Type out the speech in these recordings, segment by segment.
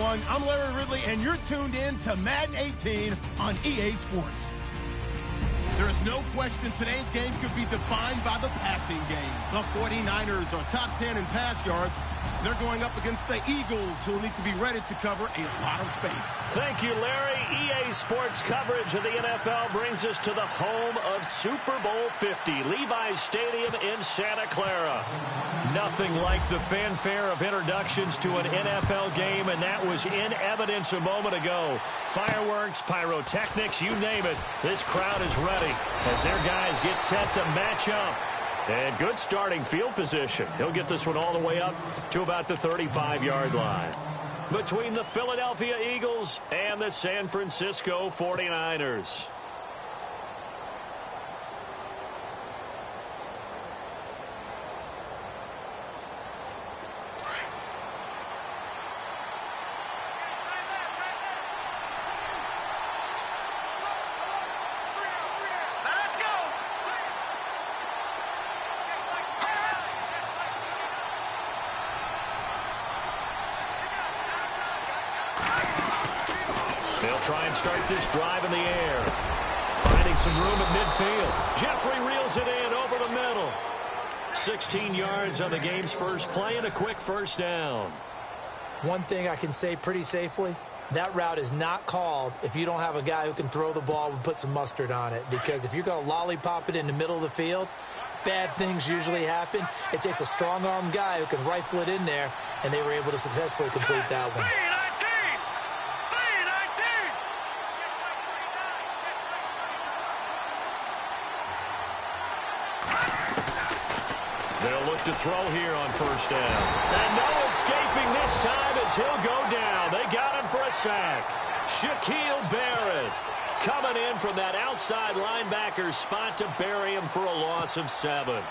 everyone. I'm Larry Ridley, and you're tuned in to Madden 18 on EA Sports. There is no question today's game could be defined by the passing game. The 49ers are top 10 in pass yards. They're going up against the Eagles, who will need to be ready to cover a lot of space. Thank you, Larry. EA Sports coverage of the NFL brings us to the home of Super Bowl 50, Levi's Stadium in Santa Clara. Nothing like the fanfare of introductions to an NFL game, and that was in evidence a moment ago. Fireworks, pyrotechnics, you name it. This crowd is ready as their guys get set to match up. And good starting field position. He'll get this one all the way up to about the 35-yard line. Between the Philadelphia Eagles and the San Francisco 49ers. They'll try and start this drive in the air. Finding some room at midfield. Jeffrey reels it in over the middle. 16 yards on the game's first play and a quick first down. One thing I can say pretty safely, that route is not called if you don't have a guy who can throw the ball and put some mustard on it. Because if you're going to lollipop it in the middle of the field, bad things usually happen. It takes a strong-armed guy who can rifle it in there, and they were able to successfully complete that one. They'll look to throw here on first down. And no escaping this time as he'll go down. They got him for a sack. Shaquille Barrett coming in from that outside linebacker spot to bury him for a loss of 7.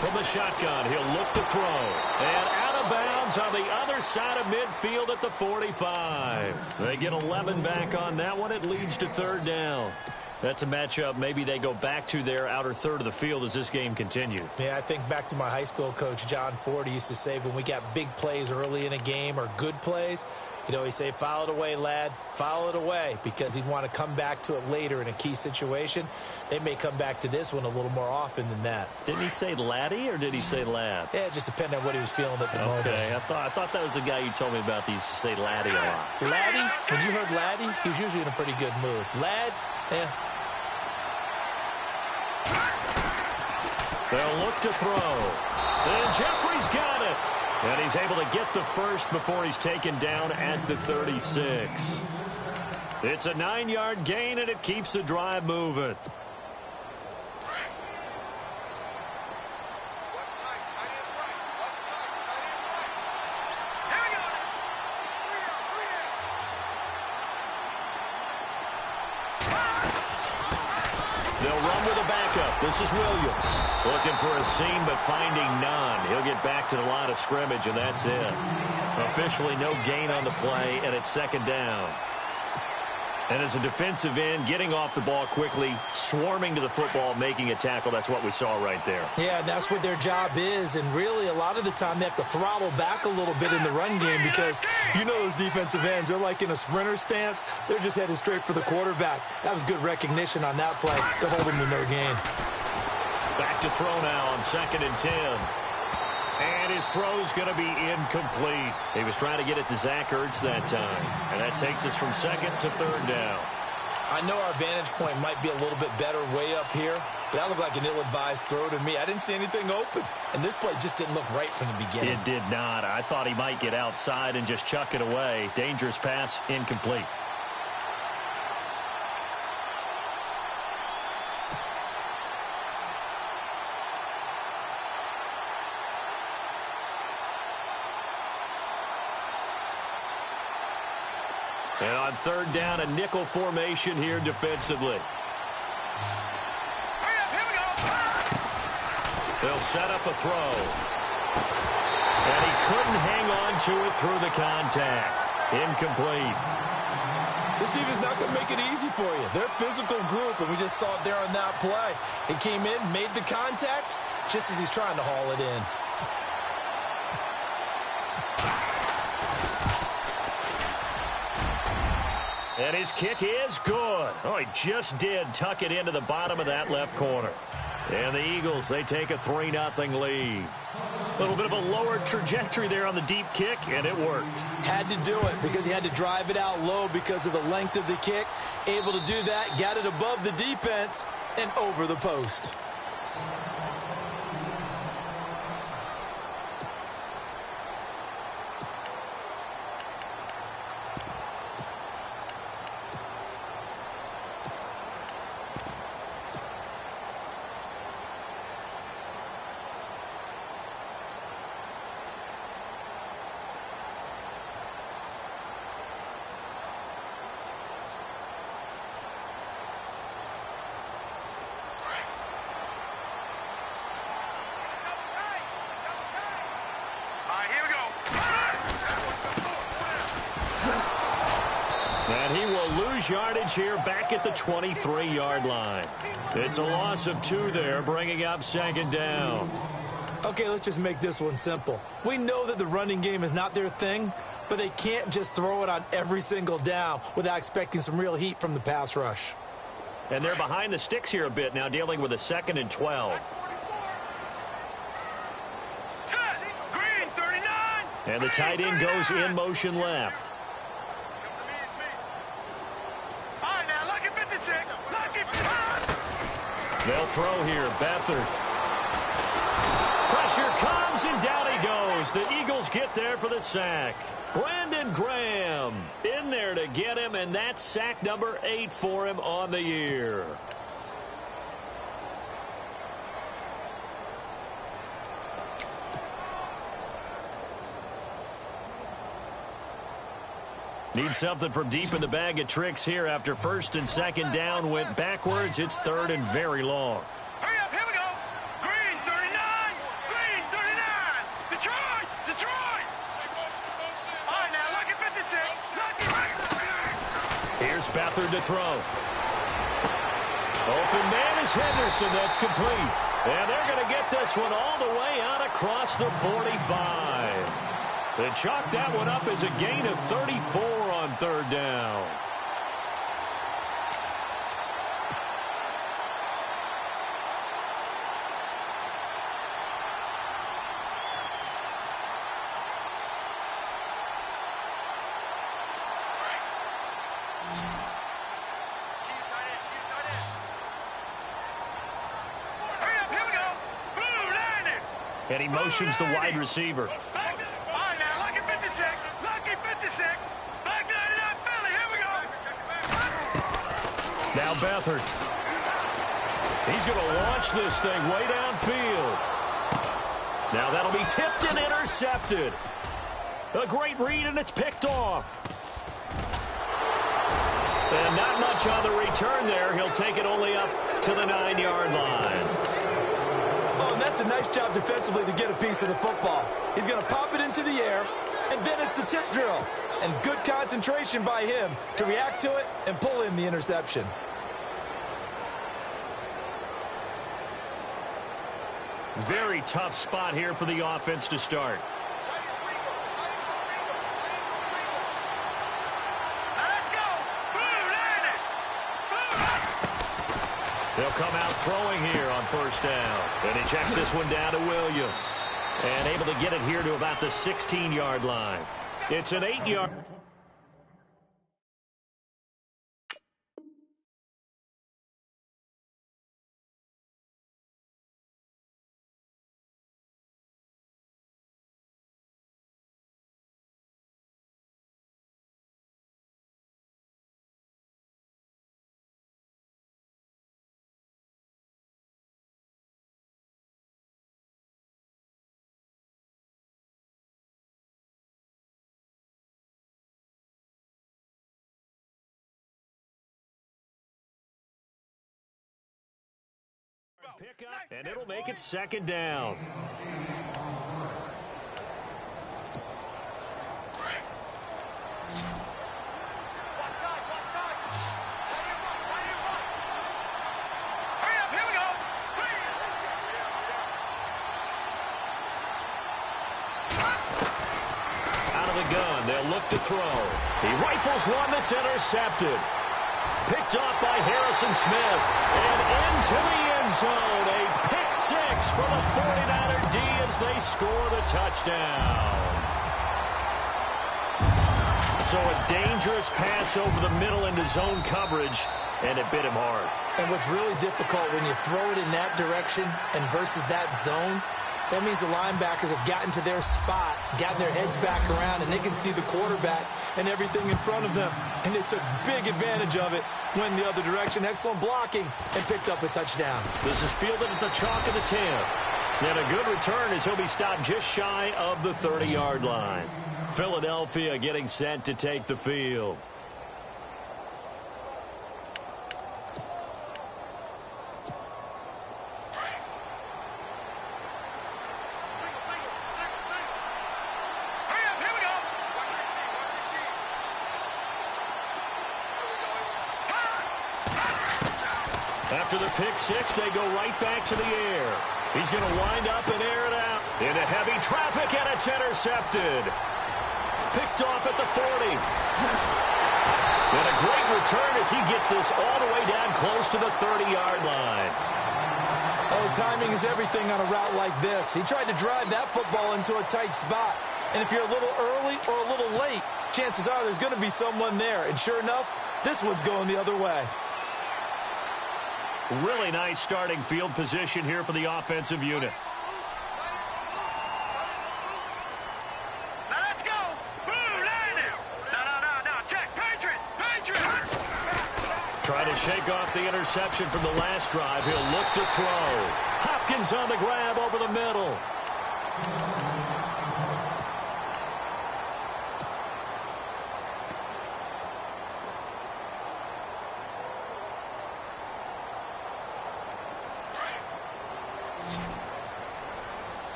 From the shotgun, he'll look to throw. And out of bounds on the other side of midfield at the 45. They get 11 back on that one. It leads to third down. That's a matchup maybe they go back to their outer third of the field as this game continues. Yeah, I think back to my high school coach, John Ford. He used to say when we got big plays early in a game or good plays, he'd always say, foul it away, lad, foul it away, because he'd want to come back to it later in a key situation. They may come back to this one a little more often than that. Didn't he say laddie or did he say lad? Yeah, it just depended on what he was feeling at the moment. Okay, I thought that was the guy you told me about. He used to say laddie a lot. Laddie, when you heard laddie, he was usually in a pretty good mood. Lad, They'll look to throw. And Jeffrey's got it. And he's able to get the first before he's taken down at the 36. It's a 9-yard gain, and it keeps the drive moving. They'll run with a backup. This is Williams. Looking for a seam, but finding none. He'll get back to the line of scrimmage, and that's it. Officially no gain on the play, and it's second down. And as a defensive end, getting off the ball quickly, swarming to the football, making a tackle, that's what we saw right there. Yeah, that's what their job is, and really a lot of the time they have to throttle back a little bit in the run game because you know those defensive ends, they're like in a sprinter stance. They're just headed straight for the quarterback. That was good recognition on that play. They're holding to no gain. Back to throw now on 2nd and 10. And his throw's going to be incomplete. He was trying to get it to Zach Ertz that time. And that takes us from 2nd to 3rd down. I know our vantage point might be a little bit better way up here, but that looked like an ill-advised throw to me. I didn't see anything open. And this play just didn't look right from the beginning. It did not. I thought he might get outside and just chuck it away. Dangerous pass, incomplete. And on 3rd down, a nickel formation here defensively. They'll set up a throw. And he couldn't hang on to it through the contact. Incomplete. This defense is not going to make it easy for you. They're a physical group, and we just saw it there on that play. He came in, made the contact, just as he's trying to haul it in. And his kick is good. Oh, he just did tuck it into the bottom of that left corner. And the Eagles, they take a 3-0 lead. A little bit of a lower trajectory there on the deep kick, and it worked. Had to do it because he had to drive it out low because of the length of the kick. Able to do that, got it above the defense and over the post. And he will lose yardage here back at the 23-yard line. It's a loss of 2 there, bringing up 2nd down. Okay, let's just make this one simple. We know that the running game is not their thing, but they can't just throw it on every single down without expecting some real heat from the pass rush. And they're behind the sticks here a bit now, dealing with a 2nd and 12. Green, 39. And the tight end goes in motion left. They'll throw here. Beathard. Pressure comes, and down he goes. The Eagles get there for the sack. Brandon Graham in there to get him, and that's sack number 8 for him on the year. Need something from deep in the bag of tricks here after 1st and 2nd down went backwards. It's 3rd and very long. Hurry up, here we go. Green, 39. Green, 39. Detroit, Detroit. All right, now, lucky 56. Lucky. Here's Beathard to throw. Open man is Henderson. That's complete. And they're going to get this one all the way out across the 45. They chalk that one up as a gain of 34 on 3rd down. Hurry up, here we go. Blue, landed. And he motions the wide receiver. Now Beathard. He's going to launch this thing way downfield. Now that'll be tipped and intercepted. A great read, and it's picked off. And not much on the return there. He'll take it only up to the 9-yard line. Oh, and that's a nice job defensively to get a piece of the football. He's going to pop it into the air, and then it's the tip drill. And good concentration by him to react to it and pull in the interception. Very tough spot here for the offense to start. Let's go. Blue, landed. They'll come out throwing here on 1st down. And he checks this one down to Williams. And able to get it here to about the 16-yard line. It's an 8-yard. Pick up, and it'll make it 2nd down. look to throw. He rifles one that's intercepted. Picked off by Harrison Smith. And into the end zone. A pick six for the 49er D as they score the touchdown. So a dangerous pass over the middle into zone coverage, and it bit him hard. And what's really difficult when you throw it in that direction and versus that zone, that means the linebackers have gotten to their spot, gotten their heads back around, and they can see the quarterback and everything in front of them. And they took big advantage of it, went the other direction, excellent blocking, and picked up a touchdown. This is fielded at the chalk of the 10. And a good return as he'll be stopped just shy of the 30-yard line. Philadelphia getting set to take the field. After the pick six, they go right back to the air. He's going to wind up and air it out. Into heavy traffic, and it's intercepted. Picked off at the 40. And a great return as he gets this all the way down close to the 30-yard line. Oh, timing is everything on a route like this. He tried to drive that football into a tight spot. And if you're a little early or a little late, chances are there's going to be someone there. And sure enough, this one's going the other way. Really nice starting field position here for the offensive unit. Now let's go. Boom, landed. No, check. Patriot. Trying to shake off the interception from the last drive. He'll look to throw. Hopkins on the grab over the middle.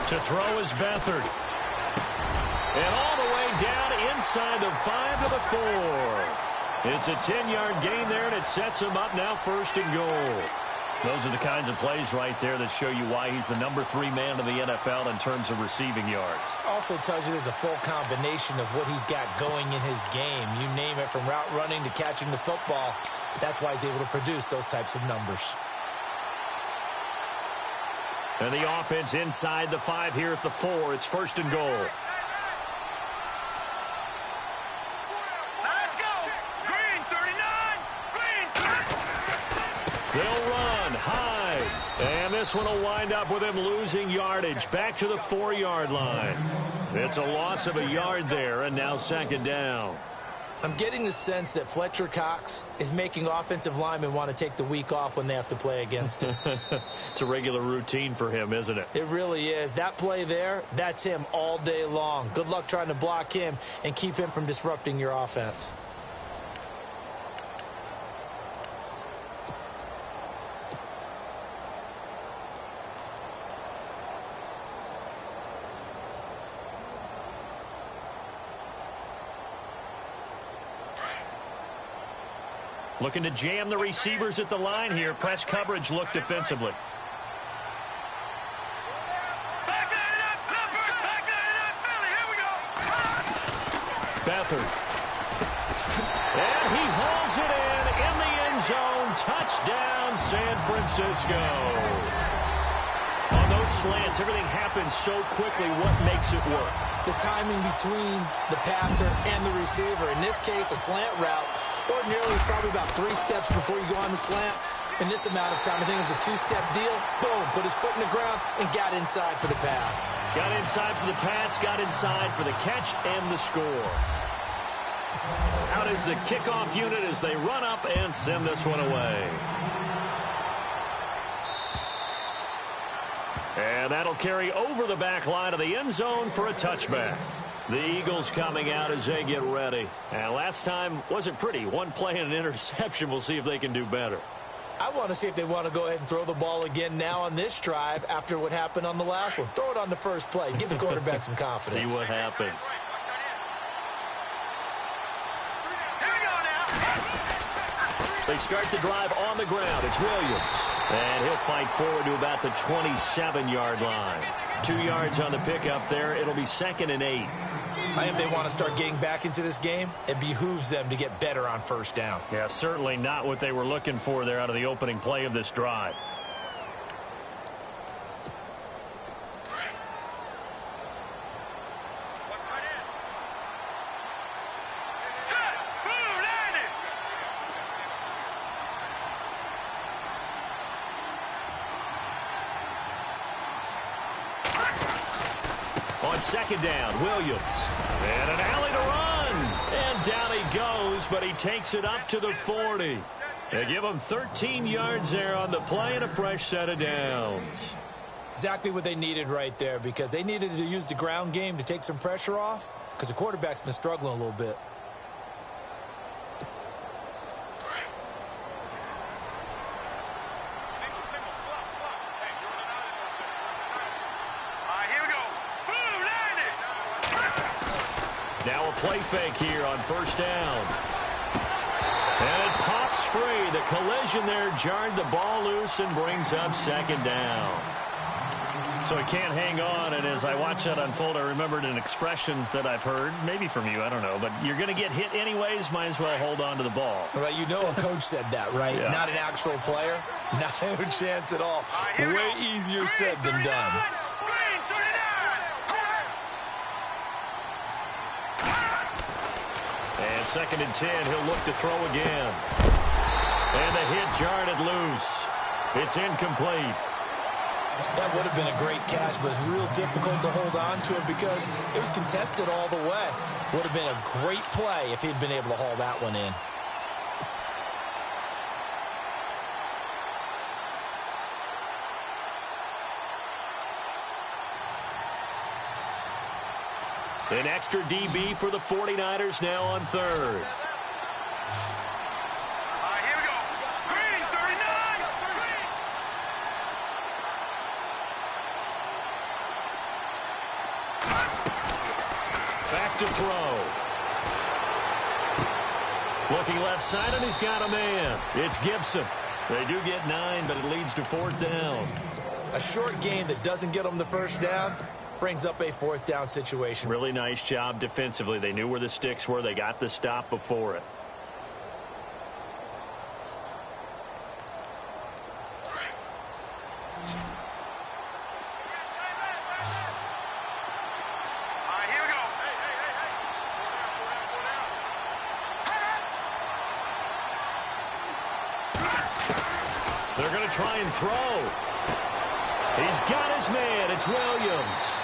To throw is Beathard. And all the way down inside the 5 to the 4. It's a 10-yard gain there, and it sets him up now 1st and goal. Those are the kinds of plays right there that show you why he's the number 3 man in the NFL in terms of receiving yards. Also tells you there's a full combination of what he's got going in his game. You name it, from route running to catching the football. That's why he's able to produce those types of numbers. And the offense inside the 5 here at the 4. It's 1st and goal. Let's go. Green 39. They'll run high. And this one will wind up with him losing yardage back to the 4-yard line. It's a loss of a yard there, and now 2nd down. I'm getting the sense that Fletcher Cox is making offensive linemen want to take the week off when they have to play against him. It's a regular routine for him, isn't it? It really is. That play there, that's him all day long. Good luck trying to block him and keep him from disrupting your offense. Looking to jam the receivers at the line here. Press coverage look defensively. Back that up, Philly. Here we go. Beathard. And he hauls it in the end zone. Touchdown, San Francisco. On those slants, everything happens so quickly. What makes it work? The timing between the passer and the receiver. In this case, a slant route ordinarily is probably about 3 steps before you go on the slant. In this amount of time, I think it was a 2-step deal. Boom, put his foot in the ground and got inside for the pass. Got inside for the pass, got inside for the catch and the score. Out is the kickoff unit as they run up and send this one away. And that'll carry over the back line of the end zone for a touchback. The Eagles coming out as they get ready. And last time wasn't pretty. One play and an interception. We'll see if they can do better. I want to see if they want to go ahead and throw the ball again now on this drive after what happened on the last one. Throw it on the first play. Give the quarterback some confidence. See what happens. Here we go now. They start the drive on the ground. It's Williams. And he'll fight forward to about the 27-yard line. 2 yards on the pickup there. It'll be 2nd and 8. I think if they want to start getting back into this game, it behooves them to get better on first down. Yeah, certainly not what they were looking for there out of the opening play of this drive. On 2nd down, Williams. And an alley to run. And down he goes, but he takes it up to the 40. They give him 13 yards there on the play and a fresh set of downs. Exactly what they needed right there, because they needed to use the ground game to take some pressure off, because the quarterback's been struggling a little bit. Now a play fake here on first down. And it pops free. The collision there jarred the ball loose and brings up 2nd down. So he can't hang on, and as I watch that unfold, I remembered an expression that I've heard, maybe from you, I don't know, but you're going to get hit anyways, might as well hold on to the ball. Right, you know a coach said that, right? Yeah. Not an actual player. No chance at all. Way easier said than done. And 2nd and 10, he'll look to throw again. And the hit jarred it loose. It's incomplete. That would have been a great catch, but it's real difficult to hold on to it because it was contested all the way. Would have been a great play if he'd been able to haul that one in. An extra DB for the 49ers now on 3rd. Here we go. Green, 39. Back to throw. Looking left side, and he's got a man. It's Gibson. They do get 9, but it leads to 4th down. A short game that doesn't get them the first down brings up a 4th down situation. Really nice job defensively. They knew where the sticks were. They got the stop before it. Here we go. They're going to try and throw. He's got his man. It's Williams.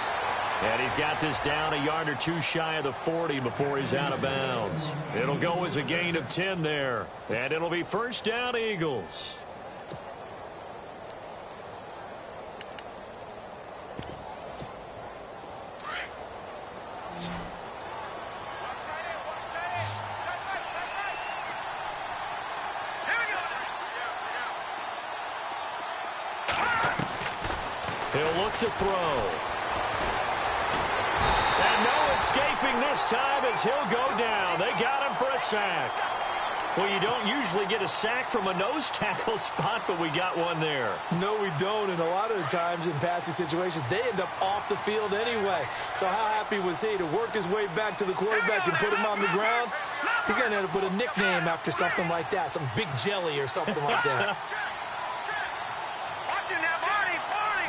And he's got this down a yard or 2 shy of the 40 before he's out of bounds. It'll go as a gain of 10 there. And it'll be first down, Eagles. He'll look to throw. And no escaping this time as he'll go down. They got him for a sack. Well, you don't usually get a sack from a nose tackle spot, but we got one there. No, we don't, and a lot of the times in passing situations, they end up off the field anyway. So how happy was he to work his way back to the quarterback and put him on the ground? He's going to end up with a nickname after something like that, some Big Jelly or something like that. Watching that body, body.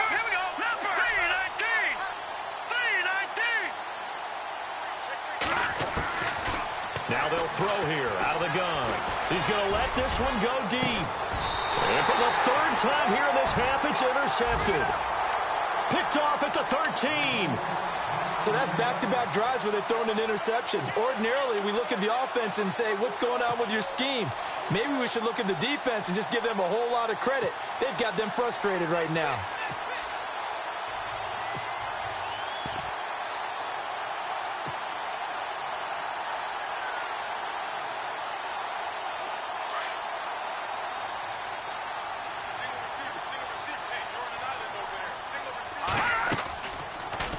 Here we go. Number 319. 319. Now they'll throw here out of the gun. He's going to let this one go deep. And for the 3rd time here in this half, it's intercepted. Picked off at the 13. So that's back-to-back drives where they've thrown an interception. Ordinarily, we look at the offense and say, what's going on with your scheme? Maybe we should look at the defense and just give them a whole lot of credit. They've got them frustrated right now.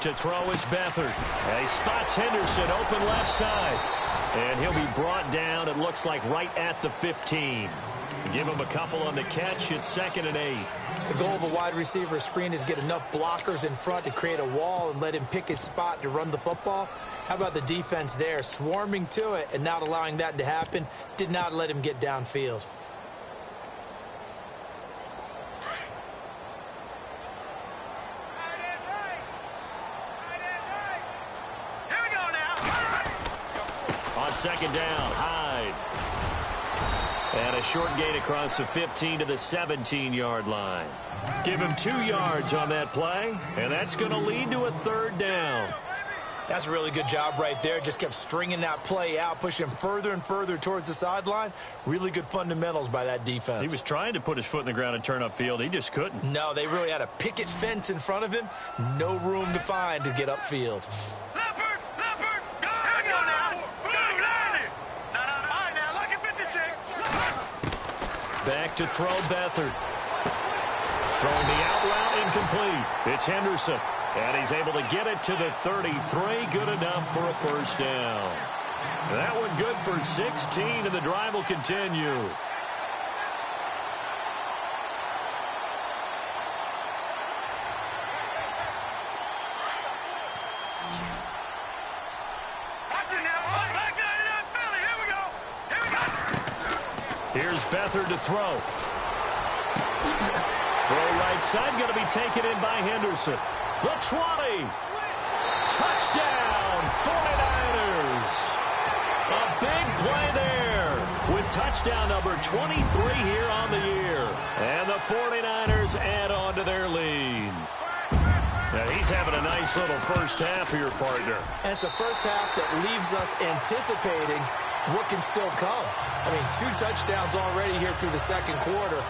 To throw is Beathard. And he spots Henderson open left side. And he'll be brought down, it looks like, right at the 15. Give him a couple on the catch. It's 2nd and 8. The goal of a wide receiver screen is get enough blockers in front to create a wall and let him pick his spot to run the football. How about the defense there, swarming to it and not allowing that to happen? Did not let him get downfield. On 2nd down, Hyde. And a short gain across the 15 to the 17-yard line. Give him 2 yards on that play, and that's going to lead to a 3rd down. That's a really good job right there. Just kept stringing that play out, pushing him further and further towards the sideline. Really good fundamentals by that defense. He was trying to put his foot in the ground and turn upfield. He just couldn't. No, they really had a picket fence in front of him. No room to find to get upfield. Back to throw, Beathard. Throwing the out route, incomplete. It's Henderson. And he's able to get it to the 33. Good enough for a 1st down. That one good for 16, and the drive will continue. Here's Beathard to throw. Throw right side, going to be taken in by Henderson. The 20. Touchdown, 49ers. A big play there with touchdown number 23 here on the year. And the 49ers add on to their lead. Now he's having a nice little first half here, partner. And it's a first half that leaves us anticipating what can still come. I mean, 2 touchdowns already here through the 2nd quarter.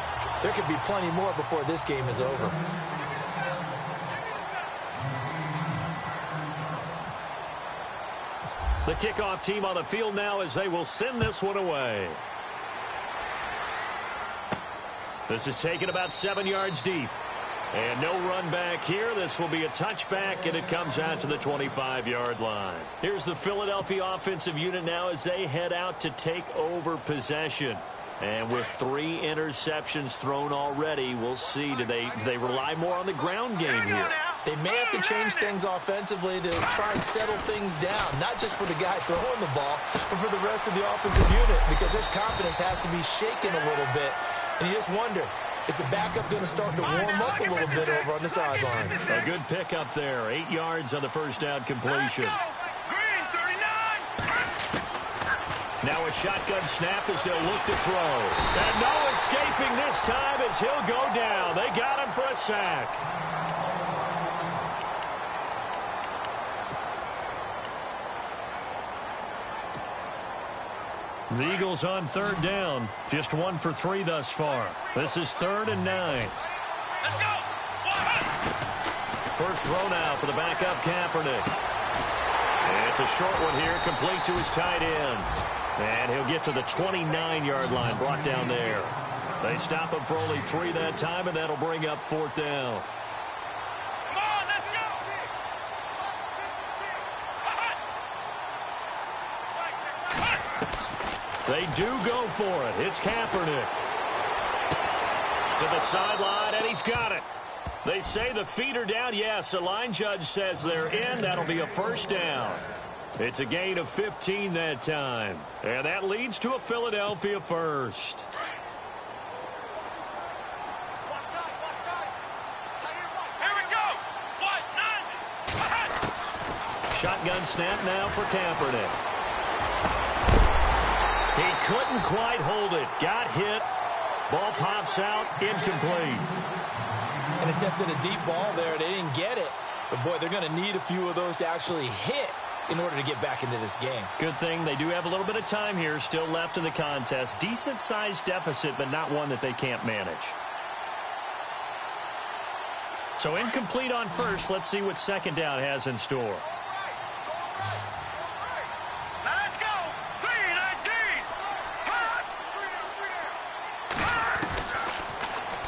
There could be plenty more before this game is over. The kickoff team on the field now as they will send this one away. This is taken about 7 yards deep. And no run back here. This will be a touchback, and it comes out to the 25-yard line. Here's the Philadelphia offensive unit now as they head out to take over possession. And with 3 interceptions thrown already, we'll see. Do they rely more on the ground game here? They may have to change things offensively to try and settle things down, not just for the guy throwing the ball, but for the rest of the offensive unit, because their confidence has to be shaken a little bit. And you just wonder, is the backup going to start to warm up a little bit over on the sideline? A good pickup there. 8 yards on the first down completion. Now a shotgun snap as they'll look to throw. And no escaping this time as he'll go down. They got him for a sack. The Eagles on 3rd down. Just 1 for 3 thus far. This is 3rd and 9. Let's go. First throw now for the backup Kaepernick. And it's a short one here, complete to his tight end. And he'll get to the 29-yard line, brought down there. They stop him for only 3 that time, and that'll bring up 4th down. Come on, let's go. They do go for it. It's Kaepernick. To the sideline, and he's got it. They say the feet are down. Yes, the line judge says they're in. That'll be a 1st down. It's a gain of 15 that time. And that leads to a Philadelphia 1st. Here we go. Shotgun snap now for Kaepernick. He couldn't quite hold it. Got hit. Ball pops out. Incomplete. And attempted a deep ball there. They didn't get it. But, boy, they're going to need a few of those to actually hit in order to get back into this game. Good thing they do have a little bit of time here still left in the contest. Decent-sized deficit, but not one that they can't manage. So incomplete on first. Let's see what 2nd down has in store. Let's go. 3-19.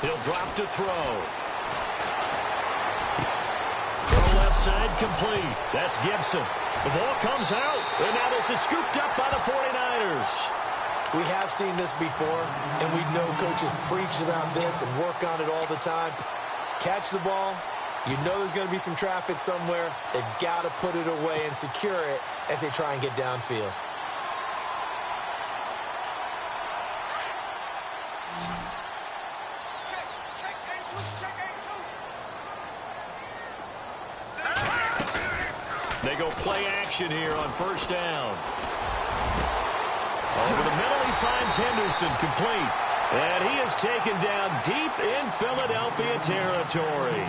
He'll drop to throw. inside, complete. That's Gibson. The ball comes out, and now this is scooped up by the 49ers. We have seen this before, and we know coaches preach about this and work on it all the time. Catch the ball. You know there's going to be some traffic somewhere. They've got to put it away and secure it as they try and get downfield. They go play action here on first down. Over the middle, he finds Henderson, complete. And he is taken down deep in Philadelphia territory.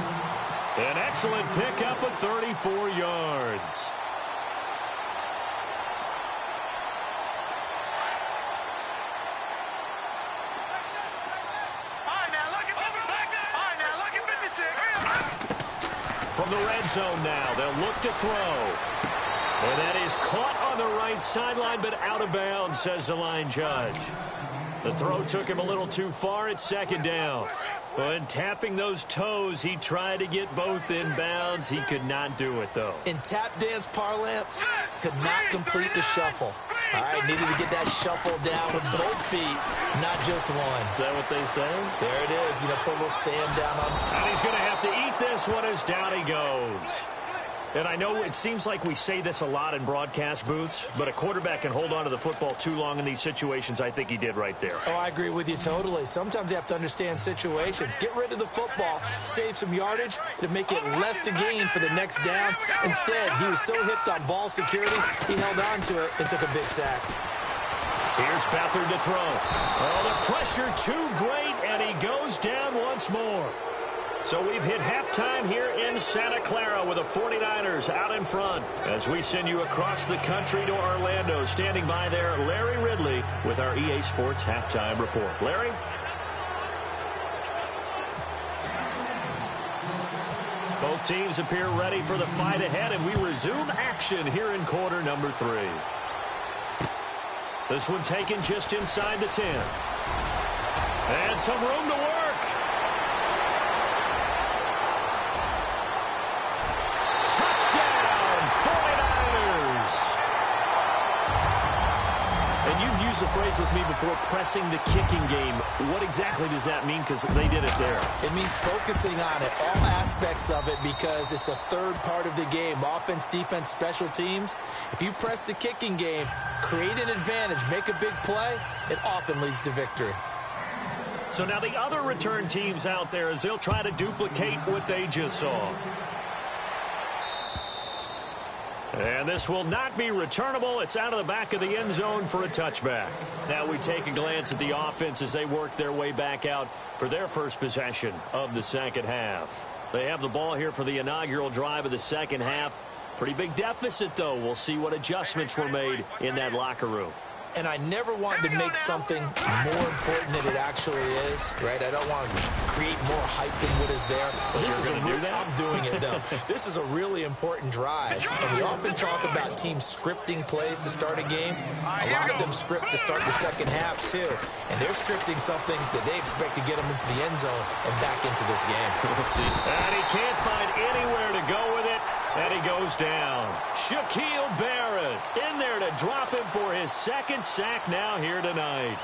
An excellent pickup of 34 yards. From the red zone now, they'll look to throw. And that is caught on the right sideline, but out of bounds, says the line judge. The throw took him a little too far. It's second down. When tapping those toes, he tried to get both in bounds. He could not do it, though. In tap dance parlance, could not complete the shuffle. All right, needed to get that shuffle down with both feet, not just one. Is that what they say? There it is. You know, put a little sand down on. And he's going to have to eat this one as down he goes. And I know it seems like we say this a lot in broadcast booths, but a quarterback can hold on to the football too long in these situations. I think he did right there. Oh, I agree with you totally. Sometimes you have to understand situations. Get rid of the football, save some yardage to make it less to gain for the next down. Instead, he was so hipped on ball security, he held on to it and took a big sack. Here's Beathard to throw. Oh, the pressure too great, and he goes down once more. So we've hit halftime here in Santa Clara with the 49ers out in front. As we send you across the country to Orlando, standing by there, Larry Ridley with our EA Sports Halftime Report. Larry? Both teams appear ready for the fight ahead, and we resume action here in quarter number 3. This one taken just inside the 10. And some room to work. And you've used the phrase with me before, pressing the kicking game. What exactly does that mean? Because they did it there. It means focusing on it, all aspects of it, because it's the third part of the game. Offense, defense, special teams. If you press the kicking game, create an advantage, make a big play, it often leads to victory. So now the other return teams out there, as they'll try to duplicate what they just saw. And this will not be returnable. It's out of the back of the end zone for a touchback. Now we take a glance at the offense as they work their way back out for their first possession of the second half. They have the ball here for the inaugural drive of the second half. Pretty big deficit, though. We'll see what adjustments were made in that locker room. And I never wanted to make something more important than it actually is, right? I don't want to create more hype than what is there. But this is I'm doing it, though. This is a really important drive. And we often talk about teams scripting plays to start a game. A lot of them script to start the second half, too. And they're scripting something that they expect to get them into the end zone and back into this game. We'll see. And he can't find anywhere to go with it. And he goes down. Shaquille Barrett in there to drop him for his second sack now here tonight.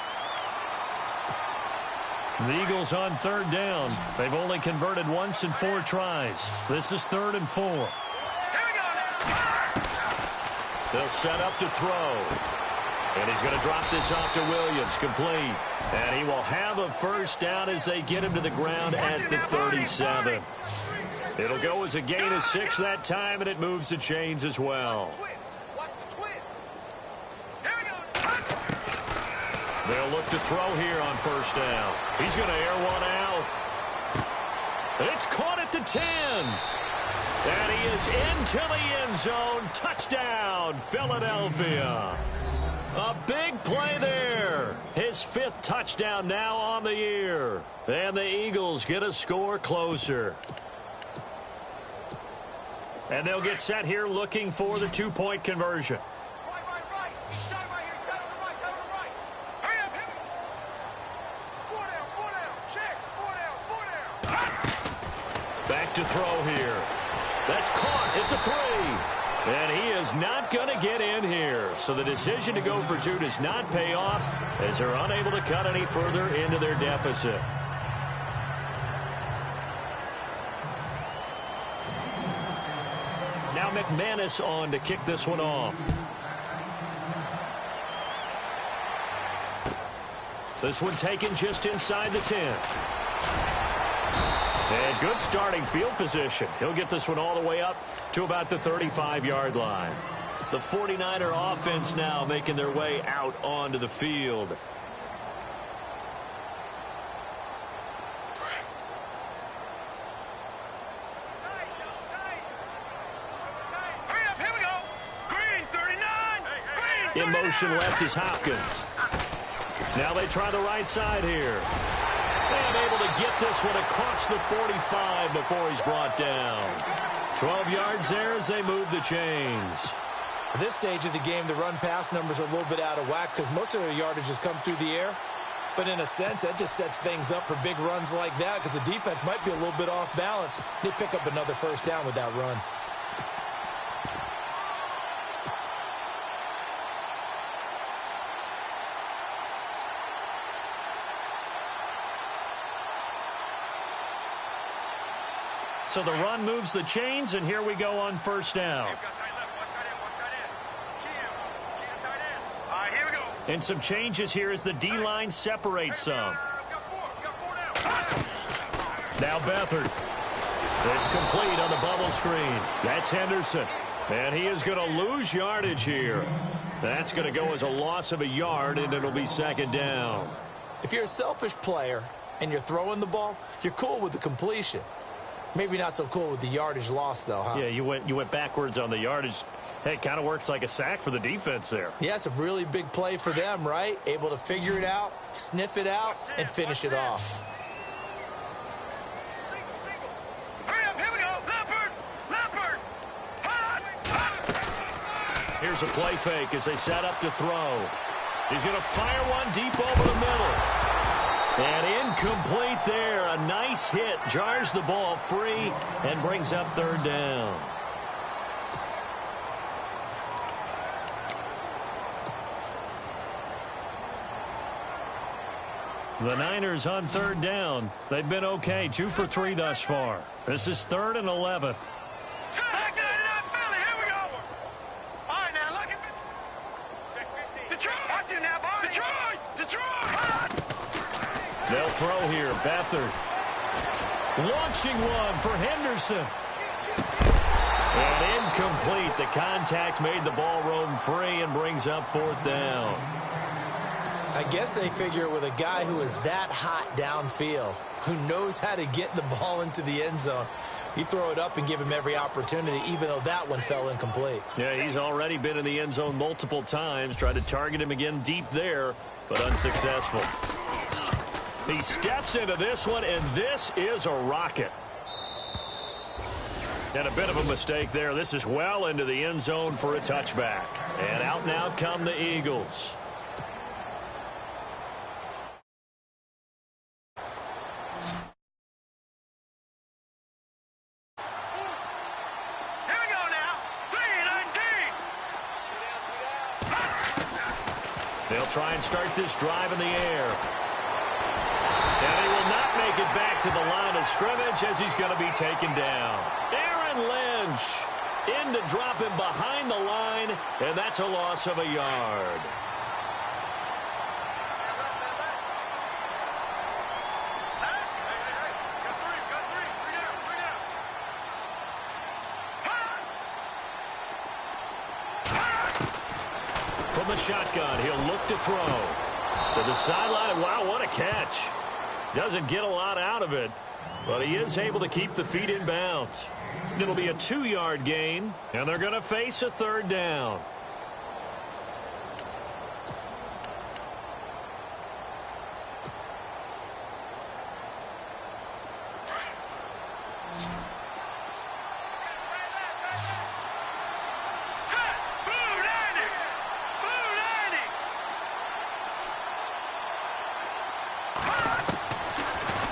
The Eagles on third down. They've only converted once in 4 tries. This is 3rd and 4. They'll set up to throw. And he's going to drop this off to Williams, complete. And he will have a first down as they get him to the ground at the 37. It'll go as a gain of 6 that time, and it moves the chains as well. They'll look to throw here on first down. He's going to air one out. It's caught at the 10. And he is into the end zone. Touchdown, Philadelphia. A big play there. His 5th touchdown now on the year. And the Eagles get a score closer. And they'll get set here looking for the 2-point conversion. Back to throw here. That's caught at the 3. And he is not going to get in here. So the decision to go for 2 does not pay off as they're unable to cut any further into their deficit. Now McManus on to kick this one off. This one taken just inside the 10. And good starting field position. He'll get this one all the way up to about the 35-yard line. The 49er offense now making their way out onto the field. Here we go. Green 39. Green 39. In motion left is Hopkins. Now they try the right side here. And able to get this one across the 45 before he's brought down. 12 yards there as they move the chains. At this stage of the game, the run-pass numbers are a little bit out of whack because most of their yardage has come through the air. But in a sense, that just sets things up for big runs like that because the defense might be a little bit off balance. They pick up another first down with that run. So the run moves the chains, and here we go on first down. Here we go. And some changes here as the D-line separates some. Now Beathard. It's complete on the bubble screen. That's Henderson. And he is going to lose yardage here. That's going to go as a loss of a yard, and it'll be second down. If you're a selfish player and you're throwing the ball, you're cool with the completion. Maybe not so cool with the yardage loss, though, huh? Yeah, you went backwards on the yardage. Hey, it kind of works like a sack for the defense there. Yeah, it's a really big play for them, right? Able to figure it out, sniff it out, and finish it off. Hurry up, here we go. Leopard. Hot. Here's a play fake as they set up to throw. He's going to fire one deep over the middle. And incomplete there. A nice hit. Jars the ball free and brings up third down. The Niners on third down. They've been okay. 2 for 3 thus far. This is 3rd and 11. Back to that Philly. Here we go. All right, now look at Detroit. Watch it now, boy. Detroit. Hot. They'll throw here. Beathard. Launching one for Henderson. And incomplete. The contact made the ball roam free and brings up 4th down. I guess they figure with a guy who is that hot downfield, who knows how to get the ball into the end zone, you throw it up and give him every opportunity, even though that one fell incomplete. Yeah, he's already been in the end zone multiple times. Tried to target him again deep there, but unsuccessful. He steps into this one, and this is a rocket. And a bit of a mistake there. This is well into the end zone for a touchback. And out come the Eagles. Here we go now. 3-19. They'll try and start this drive in the air. And he will not make it back to the line of scrimmage as he's going to be taken down. Aaron Lynch in to drop him behind the line, and that's a loss of a yard. From the shotgun, he'll look to throw. To the sideline. Wow, what a catch. Doesn't get a lot out of it, but he is able to keep the feet in bounds. It'll be a 2-yard gain, and they're going to face a 3rd down.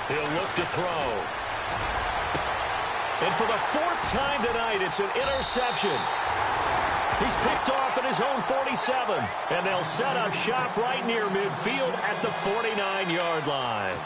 He'll look to throw. And for the fourth time tonight, it's an interception. He's picked off at his own 47, and they'll set up shop right near midfield at the 49-yard line.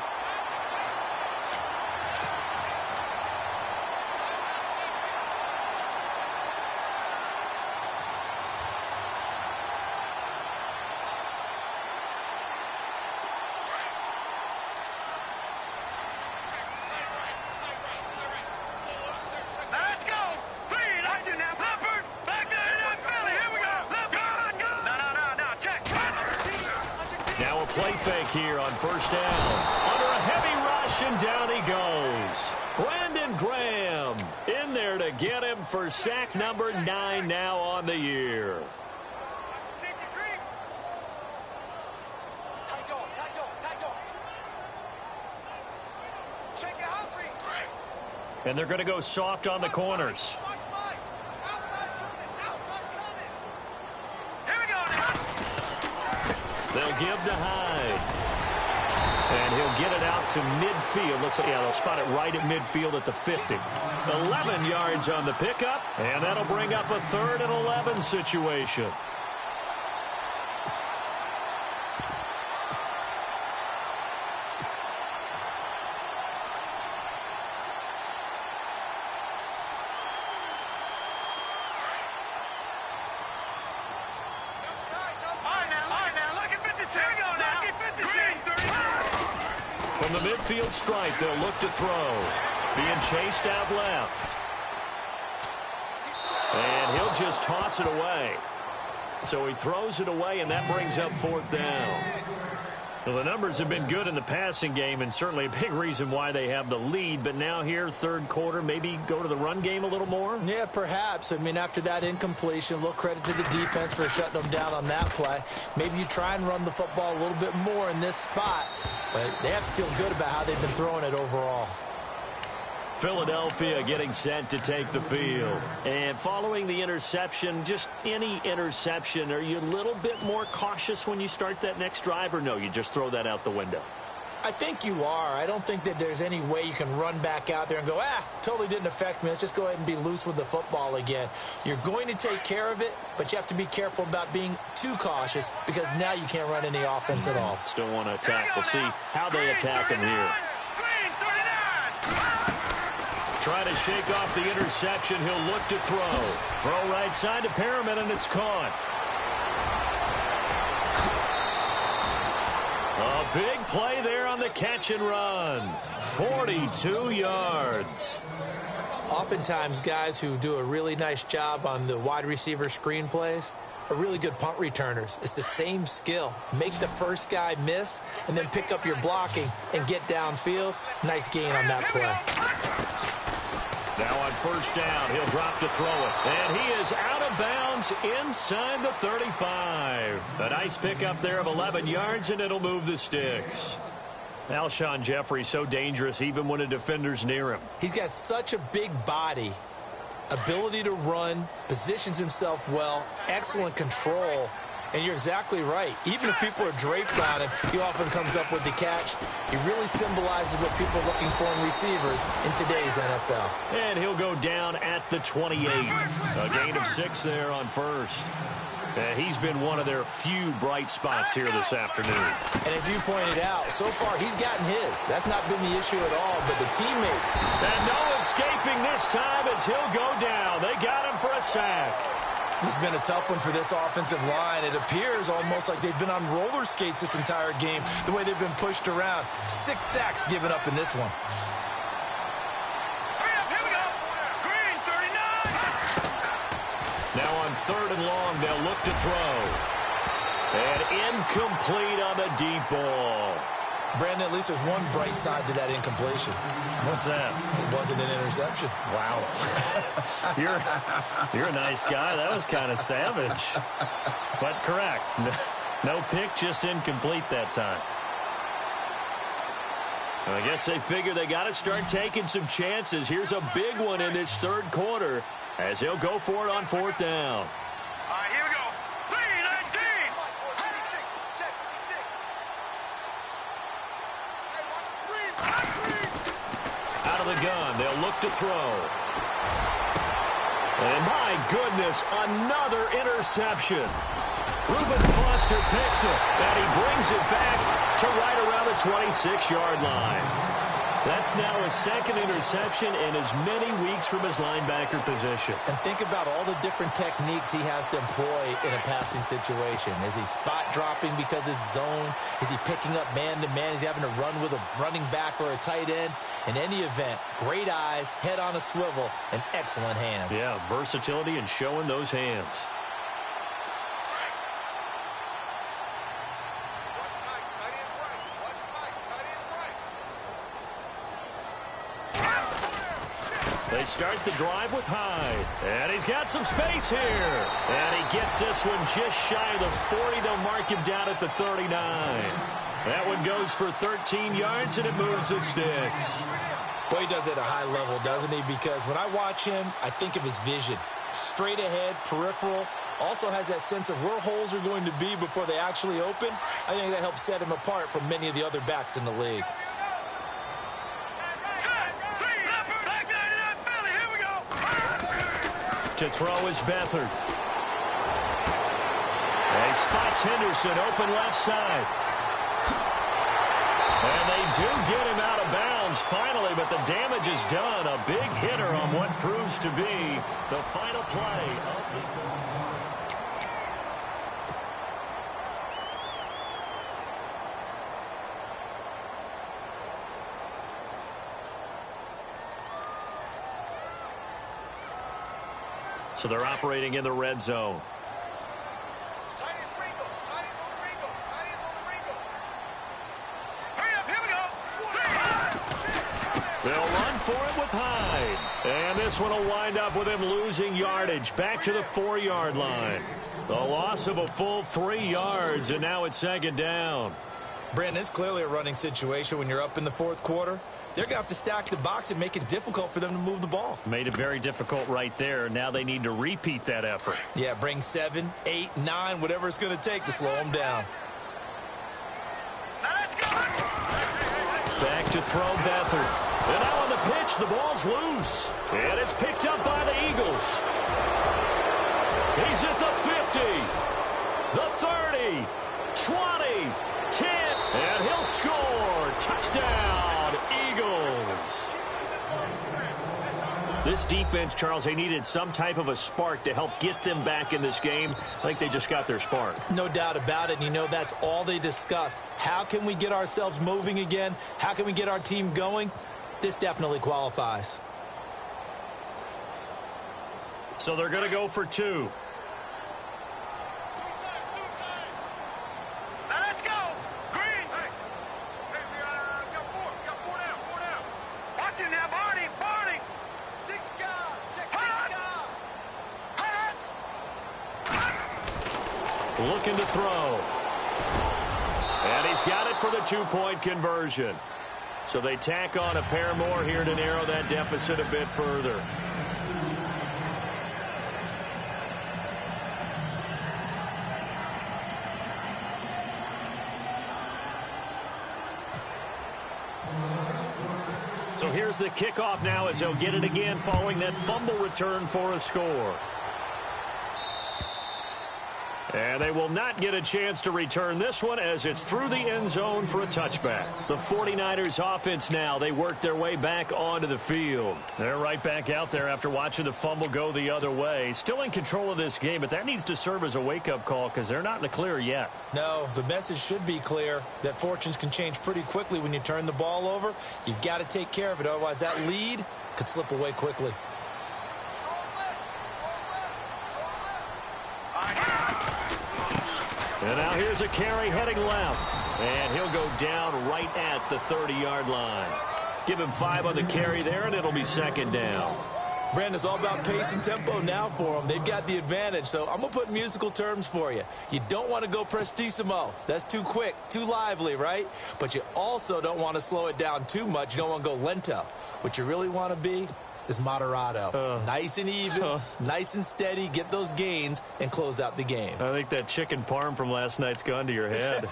Play fake here on first down. Under a heavy rush, and down he goes. Brandon Graham in there to get him for sack number 9 now on the year. And they're going to go soft on the corners. They'll give to Hyde. And he'll get it out to midfield. Looks like, yeah, they'll spot it right at midfield at the 50. 11 yards on the pickup, and that'll bring up a 3rd and 11 situation. From the midfield stripe, they'll look to throw. Being chased out left. And he'll just toss it away. So he throws it away, and that brings up 4th down. Well, the numbers have been good in the passing game, and certainly a big reason why they have the lead. But now here, 3rd quarter, maybe go to the run game a little more? Yeah, perhaps. I mean, after that incompletion, a little credit to the defense for shutting them down on that play. Maybe you try and run the football a little bit more in this spot. But they have to feel good about how they've been throwing it overall. Philadelphia getting set to take the field. And following the interception, just any interception, are you a little bit more cautious when you start that next drive, or no, you just throw that out the window? I think you are. I don't think that there's any way you can run back out there and go, totally didn't affect me. Let's just go ahead and be loose with the football again. You're going to take care of it, but you have to be careful about being too cautious because now you can't run any offense at all. Still want to attack. We'll see how they attack him here. Try to shake off the interception. He'll look to throw. Throw right side to Perriman, and it's caught. A big play there on the catch and run. 42 yards. Oftentimes, guys who do a really nice job on the wide receiver screen plays are really good punt returners. It's the same skill. Make the first guy miss, and then pick up your blocking and get downfield. Nice gain on that play. Now on first down, he'll drop to throw it. And he is out of bounds inside the 35. A nice pickup there of 11 yards, and it'll move the sticks. Alshon Jeffrey, so dangerous even when a defender's near him. He's got such a big body, ability to run, positions himself well, excellent control. And you're exactly right. Even if people are draped on him, he often comes up with the catch. He really symbolizes what people are looking for in receivers in today's NFL. And he'll go down at the 28. A gain of 6 there on first. He's been one of their few bright spots here this afternoon. And as you pointed out, so far he's gotten his. That's not been the issue at all, but the teammates. And no escaping this time as he'll go down. They got him for a sack. This has been a tough one for this offensive line. It appears almost like they've been on roller skates this entire game, the way they've been pushed around. 6 sacks given up in this one. Here we go. Green, 39. Now on 3rd and long, they'll look to throw. And incomplete on the deep ball. Brandon, at least there's one bright side to that incompletion. What's that? It wasn't an interception. Wow. You're a nice guy. That was kind of savage. But correct. No pick, just incomplete that time. I guess they figure they got to start taking some chances. Here's a big one in this 3rd quarter as he'll go for it on 4th down. All right, here we go. 3-19. Out of the gun, they'll look to throw. And my goodness, another interception. Reuben Foster picks it, and he brings it back to right around the 26-yard line. That's now his second interception in as many weeks from his linebacker position. And think about all the different techniques he has to employ in a passing situation. Is he spot dropping because it's zone? Is he picking up man-to-man? Is he having to run with a running back or a tight end? In any event, great eyes, head on a swivel, and excellent hands. Yeah, versatility and showing those hands. They start the drive with Hyde. And he's got some space here. And he gets this one just shy of the 40. They'll mark him down at the 39. That one goes for 13 yards, and it moves the sticks. Boy, he does it at a high level, doesn't he? Because when I watch him, I think of his vision. Straight ahead, peripheral. Also has that sense of where holes are going to be before they actually open. I think that helps set him apart from many of the other backs in the league. To throw is Beathard. And he spots Henderson open left side. And they do get him out of bounds finally, but the damage is done. A big hitter on what proves to be the final play of the third. So they're operating in the red zone. They'll run for it with Hyde. And this one will wind up with him losing yardage back to the 4-yard line. The loss of a full 3 yards, and now it's second down. Brandon, it's clearly a running situation when you're up in the fourth quarter. They're going to have to stack the box and make it difficult for them to move the ball. Made it very difficult right there. Now they need to repeat that effort. Yeah, bring 7, 8, 9, whatever it's going to take to slow them down. Back to throw Beathard. And now on the pitch, the ball's loose. And it's picked up by the Eagles. He's at the 50, the 30, 20, 10, and he'll score. Touchdown, Eagles. This defense, Charles, they needed some type of a spark to help get them back in this game. I think they just got their spark. No doubt about it. And you know, that's all they discussed. How can we get ourselves moving again? How can we get our team going? This definitely qualifies. So they're going to go for 2. Let's go. Green. Hey, we got 4. We got 4 down. 4 down. Watch it now, Barney. Barney. 6 guys. Check 6 guys. Looking to throw. And he's got it for the 2-point conversion. So they tack on a pair more here to narrow that deficit a bit further. So here's the kickoff now as they'll get it again following that fumble return for a score. And they will not get a chance to return this one as it's through the end zone for a touchback. The 49ers offense now, they work their way back onto the field. They're right back out there after watching the fumble go the other way. Still in control of this game, but that needs to serve as a wake-up call because they're not in the clear yet. No, the message should be clear that fortunes can change pretty quickly when you turn the ball over. You've got to take care of it, otherwise that lead could slip away quickly. And now here's a carry heading left. And he'll go down right at the 30-yard line. Give him 5 on the carry there, and it'll be second down. Brandon, it's all about pace and tempo now for them. They've got the advantage, so I'm going to put musical terms for you. You don't want to go prestissimo. That's too quick, too lively, right? But you also don't want to slow it down too much. You don't want to go lento. What you really want to be is moderato. Nice and even, nice and steady, get those gains, and close out the game. I think that chicken parm from last night's gone to your head.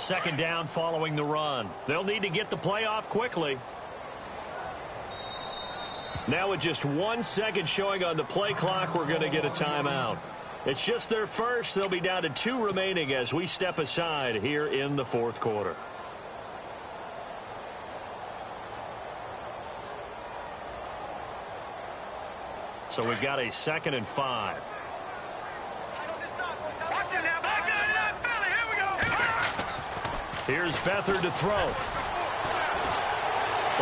second down following the run. They'll need to get the play off quickly. Now with just 1 second showing on the play clock, we're going to get a timeout. It's just their first. They'll be down to 2 remaining as we step aside here in the fourth quarter. So we've got a 2nd and 5. Watch it now, back down to that Philly. Here we go. Here's Beathard to throw.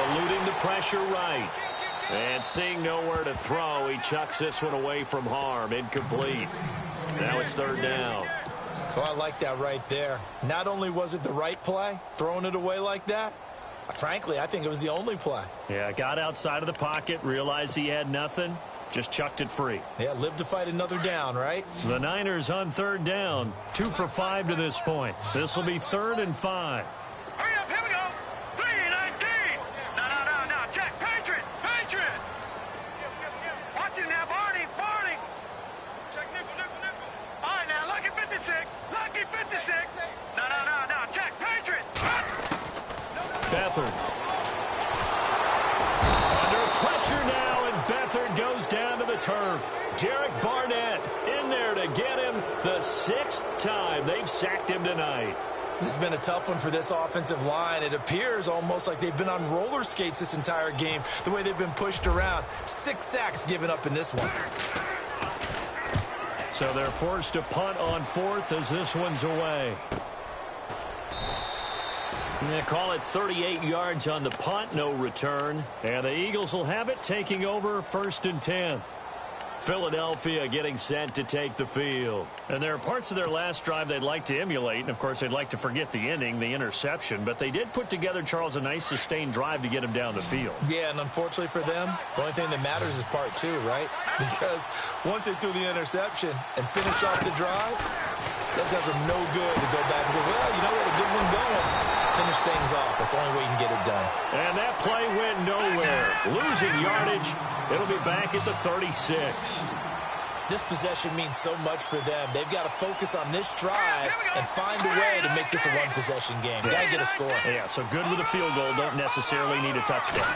Eluding the pressure right. And seeing nowhere to throw, he chucks this one away from harm. Incomplete. Now it's 3rd down. Oh, I like that right there. Not only was it the right play, throwing it away like that, frankly, I think it was the only play. Yeah, got outside of the pocket, realized he had nothing, just chucked it free. Yeah, live to fight another down, right? The Niners on 3rd down, 2 for 5 to this point. This will be 3rd and 5. Hurry up, here we go. 3-19. No, check. Patriot. Watch it now, Barney. Check nickel. All right, now, lucky 56. No, check. Patriot. Beathard. Under pressure now, and Beathard goes down to the turf. Derek Barnett in there to get him the 6th time they've sacked him tonight. This has been a tough one for this offensive line. It appears almost like they've been on roller skates this entire game, the way they've been pushed around. 6 sacks given up in this one. So they're forced to punt on 4th as this one's away. They call it 38 yards on the punt, no return. And the Eagles will have it, taking over 1st and 10. Philadelphia getting set to take the field. And there are parts of their last drive they'd like to emulate. And, of course, they'd like to forget the ending, the interception. But they did put together, Charles, a nice sustained drive to get him down the field. Yeah, and unfortunately for them, the only thing that matters is part 2, right? Because once they threw the interception and finished off the drive, that does them no good to go back and say, well, you know what, a good one going. Finish things off. That's the only way you can get it done. And that play went nowhere. Losing yardage. It'll be back at the 36. This possession means so much for them. They've got to focus on this drive and find a way to make this a one-possession game. Got to get a score. Yeah, so good with a field goal. Don't necessarily need a touchdown.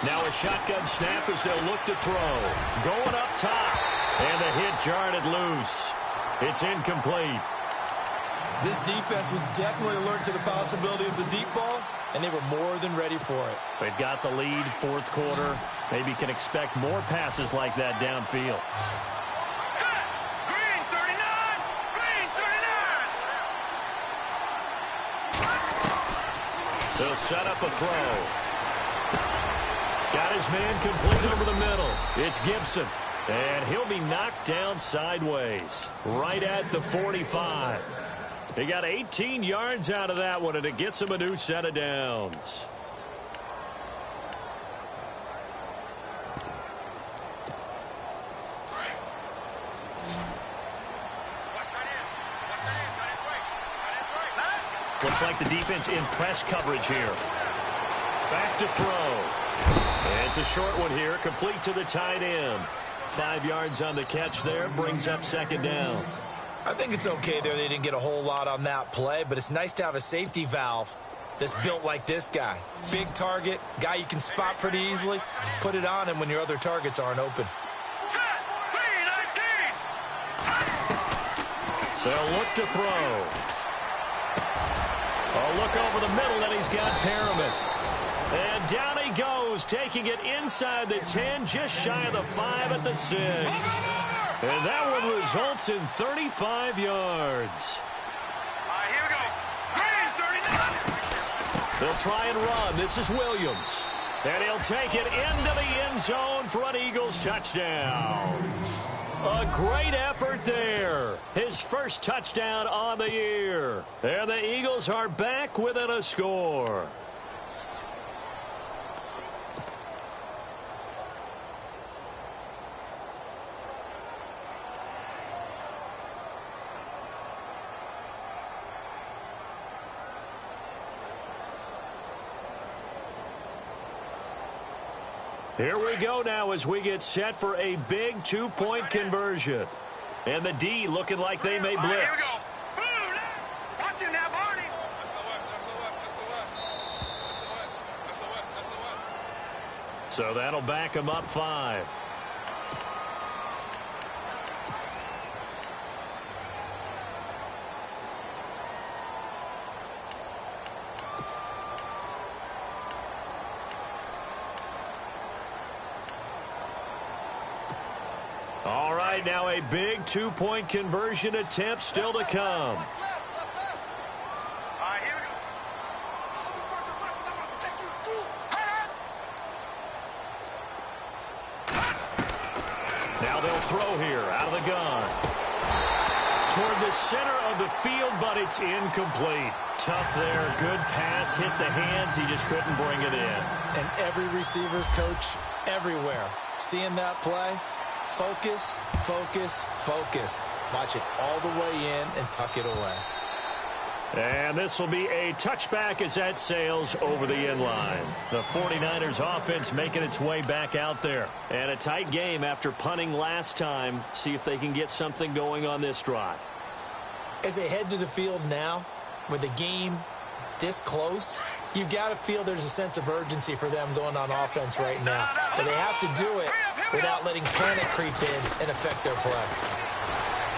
Now a shotgun snap as they'll look to throw. Going up top. And the hit jarred it loose. It's incomplete. This defense was definitely alert to the possibility of the deep ball, and they were more than ready for it. They've got the lead, 4th quarter. Maybe can expect more passes like that downfield. Set. Green 39. They'll set up a throw. Got his man complete over the middle. It's Gibson. And he'll be knocked down sideways. Right at the 45. He got 18 yards out of that one, and it gets him a new set of downs. Looks like the defense in press coverage here. Back to throw. And it's a short one here, complete to the tight end. 5 yards on the catch there, brings up 2nd down. I think it's okay there. They didn't get a whole lot on that play, but it's nice to have a safety valve that's built like this guy. Big target, guy you can spot pretty easily. Put it on him when your other targets aren't open. Set. 3-19. They'll look to throw. A look over the middle, and he's got Perriman. And down he goes, taking it inside the 10, just shy of the 5 at the 6. And that one results in 35 yards. All right, here we go. Green 39. They'll try and run. This is Williams. And he'll take it into the end zone for an Eagles touchdown. A great effort there. His first touchdown on the year. And the Eagles are back within a score. Here we go now as we get set for a big 2-point conversion. And the D looking like they may blitz. Here we go. Watch it now, Barney. So that'll back him up 5. All right, now a big two-point conversion attempt still to come. Now they'll throw here out of the gun. Toward the center of the field, but it's incomplete. Tough there. Good pass. Hit the hands. He just couldn't bring it in. And every receiver's coach everywhere. Seeing that play, focus, focus, focus. Watch it all the way in and tuck it away. And this will be a touchback as that sails over the end line. The 49ers offense making its way back out there. And a tight game after punting last time. See if they can get something going on this drive. As they head to the field now, with the game this close, you've got to feel there's a sense of urgency for them going on offense right now. But they have to do it without letting panic creep in and affect their play.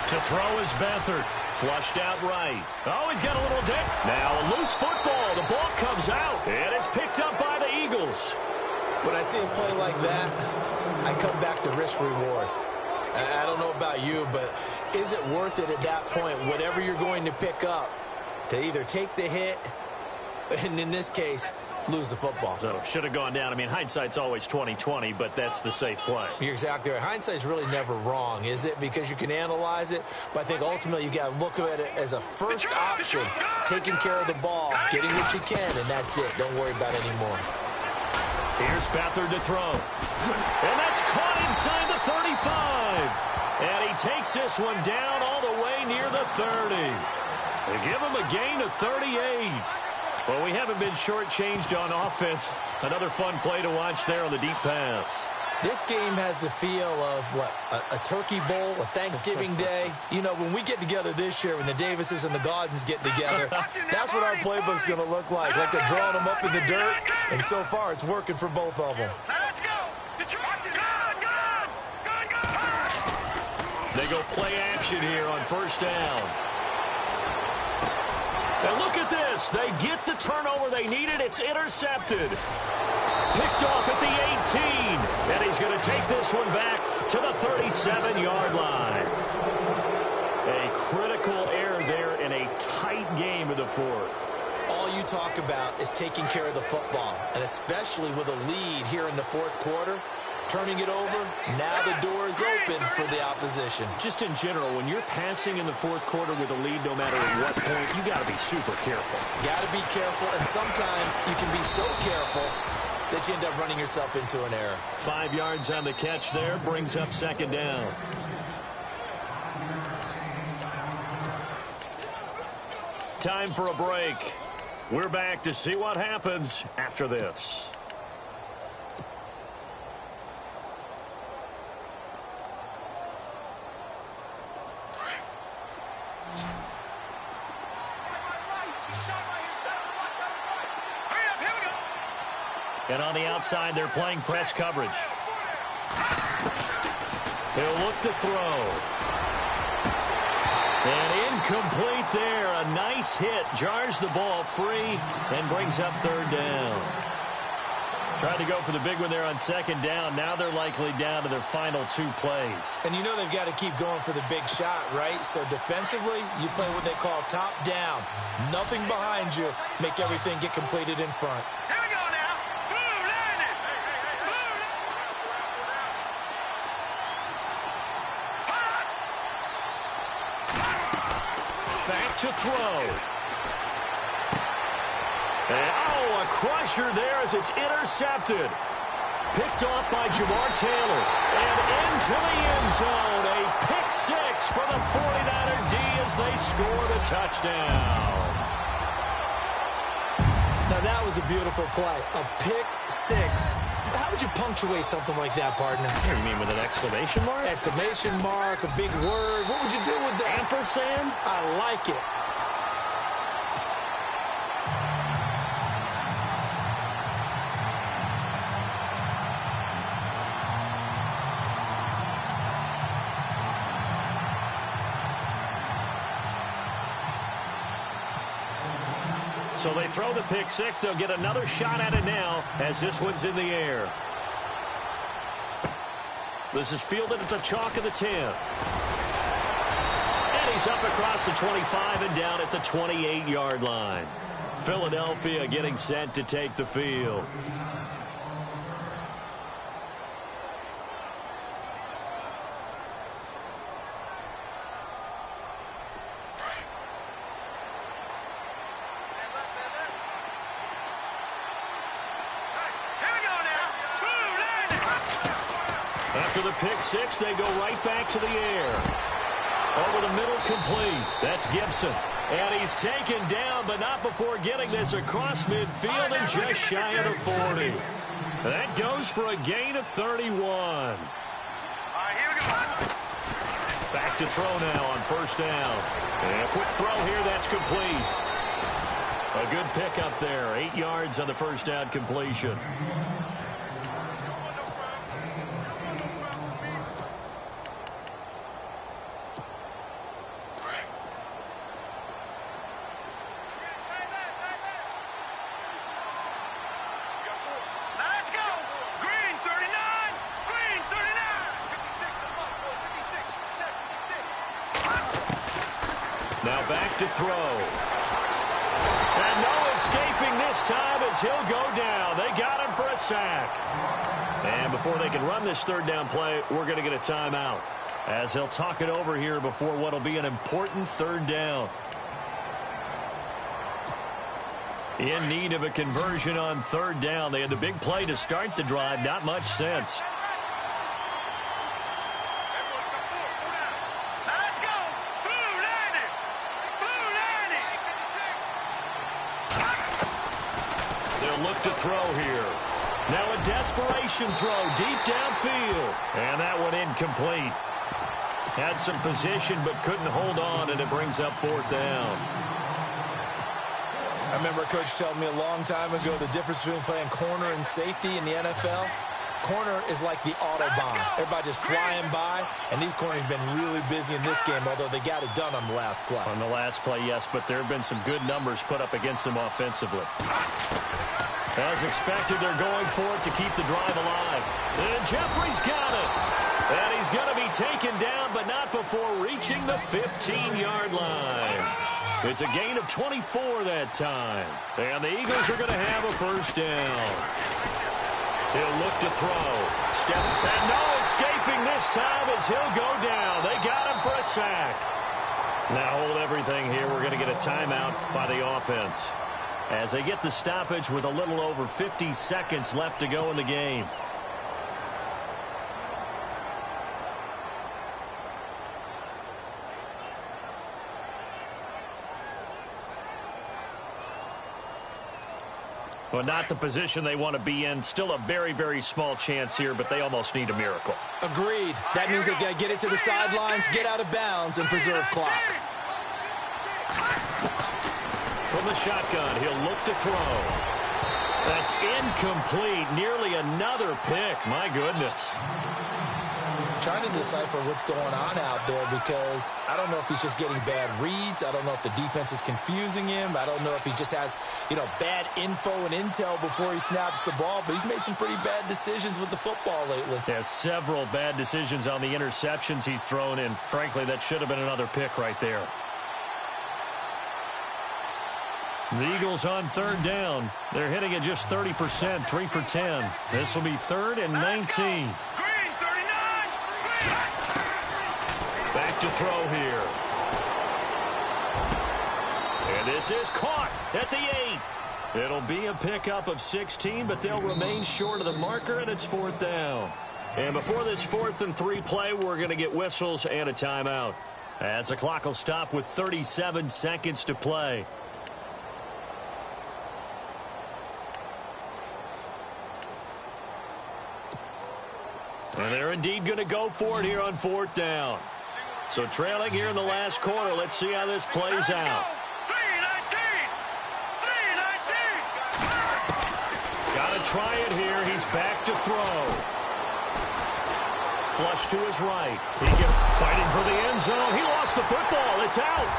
To throw is Beathard. Flushed out right. Oh, he's got a little dip. Now a loose football. The ball comes out. And it's picked up by the Eagles. When I see a play like that, I come back to risk reward. I don't know about you, but is it worth it at that point, whatever you're going to pick up, to either take the hit, and in this case, lose the football? So should have gone down. I mean, hindsight's always 20/20, but that's the safe play. You're exactly right. Hindsight's really never wrong, is it? Because you can analyze it, but I think ultimately you got to look at it as a first option, taking care of the ball, getting what you can, and that's it. Don't worry about it anymore. Here's Beathard to throw. And that's caught inside the 35. And he takes this one down all the way near the 30. They give him a gain of 38. Well, we haven't been shortchanged on offense. Another fun play to watch there on the deep pass. This game has the feel of, what, a turkey bowl, a Thanksgiving day. You know, when we get together this year, when the Davises and the Gaudens get together, that's what our playbook's going to look like. Like they're drawing them up in the dirt, and so far it's working for both of them. Let's go! They go play action here on first down. And look at this. They get the turnover they needed. It's intercepted. Picked off at the 18. And he's going to take this one back to the 37-yard line. A critical error there in a tight game of the fourth. All you talk about is taking care of the football, and especially with a lead here in the fourth quarter. Turning it over, now the door is open for the opposition. Just in general, when you're passing in the fourth quarter with a lead, no matter at what point, you got to be super careful. Got to be careful, and sometimes you can be so careful that you end up running yourself into an error. 5 yards on the catch there, brings up second down. Time for a break. We're back to see what happens after this. And on the outside, they're playing press coverage. He'll look to throw. And incomplete there. A nice hit. Jars the ball free and brings up third down. Tried to go for the big one there on second down. Now they're likely down to their final 2 plays. And you know they've got to keep going for the big shot, right? So defensively, you play what they call top down. Nothing behind you. Make everything get completed in front. Here we go now. Blue line it. Back to throw. And, oh, a crusher there as it's intercepted. Picked off by Jamar Taylor. And into the end zone. A pick 6 for the 49er D as they scored a touchdown. Now, that was a beautiful play. A pick 6. How would you punctuate something like that, partner? You mean with an exclamation mark? Exclamation mark, a big word. What would you do with that? Ampersand? I like it. So they throw the pick six. They'll get another shot at it now as this one's in the air. This is fielded at the chalk of the 10. And he's up across the 25 and down at the 28-yard line. Philadelphia getting set to take the field. After the pick six, they go right back to the air. Over the middle, complete. That's Gibson. And he's taken down, but not before getting this across midfield and just shy of the 40. That goes for a gain of 31. Back to throw now on first down. And a quick throw here, that's complete. A good pickup there. 8 yards on the first down completion. Now back to throw. And no escaping this time as he'll go down. They got him for a sack. And before they can run this third down play, we're going to get a timeout, as he'll talk it over here before what will be an important third down. In need of a conversion on third down. They had the big play to start the drive. Not much sense. Look to throw here. Now a desperation throw deep downfield. And that one incomplete. Had some position but couldn't hold on, and it brings up fourth down. I remember a coach telling me a long time ago the difference between playing corner and safety in the NFL. Corner is like the Autobahn. Everybody just flying by, and these corners have been really busy in this game, although they got it done on the last play. On the last play, yes, but there have been some good numbers put up against them offensively. As expected, they're going for it to keep the drive alive. And Jeffrey's got it. And he's going to be taken down, but not before reaching the 15-yard line. It's a gain of 24 that time. And the Eagles are going to have a first down. He'll look to throw. Step. And no escaping this time as he'll go down. They got him for a sack. Now hold everything here. We're going to get a timeout by the offense, as they get the stoppage with a little over 50 seconds left to go in the game. Well, not the position they want to be in. Still a very, very small chance here, but they almost need a miracle. Agreed. That means they've got to get it to the sidelines, get out of bounds, and preserve clock. From the shotgun, he'll look to throw. That's incomplete. Nearly another pick. My goodness. Trying to decipher what's going on out there, because I don't know if he's just getting bad reads. I don't know if the defense is confusing him. I don't know if he just has, bad info and intel before he snaps the ball. But he's made some pretty bad decisions with the football lately. Yeah, several bad decisions on the interceptions he's thrown in. Frankly, that should have been another pick right there. The Eagles on third down. They're hitting at just 30%, 3 for 10. This will be 3rd and 19. Back to throw here. And this is caught at the 8. It'll be a pickup of 16, but they'll remain short of the marker, and it's 4th down. And before this 4th and 3 play, we're going to get whistles and a timeout, as the clock will stop with 37 seconds to play. And they're indeed going to go for it here on 4th down. So trailing here in the last quarter. Let's see how this plays out. Got to try it here. He's back to throw. Flush to his right. He fighting for the end zone. He lost the football. It's out.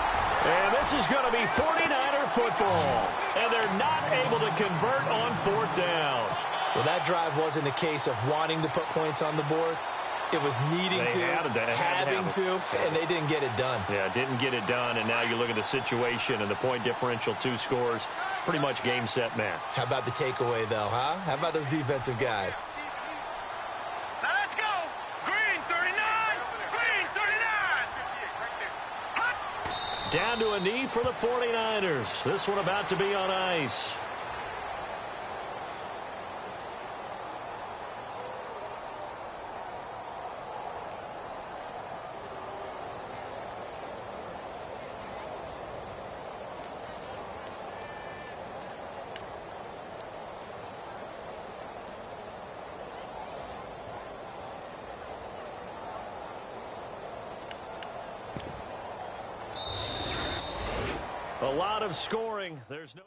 And this is going to be 49er football. and they're not able to convert on 4th down. Well, that drive wasn't a case of wanting to put points on the board. It was needing to, having to, and they didn't get it done. Yeah, didn't get it done, and now you look at the situation and the point differential, 2 scores, pretty much game, set, match. How about the takeaway, though, huh? How about those defensive guys? Now let's go. Green 39. Green 39. Down to a knee for the 49ers. This one about to be on ice. A lot of scoring. There's no...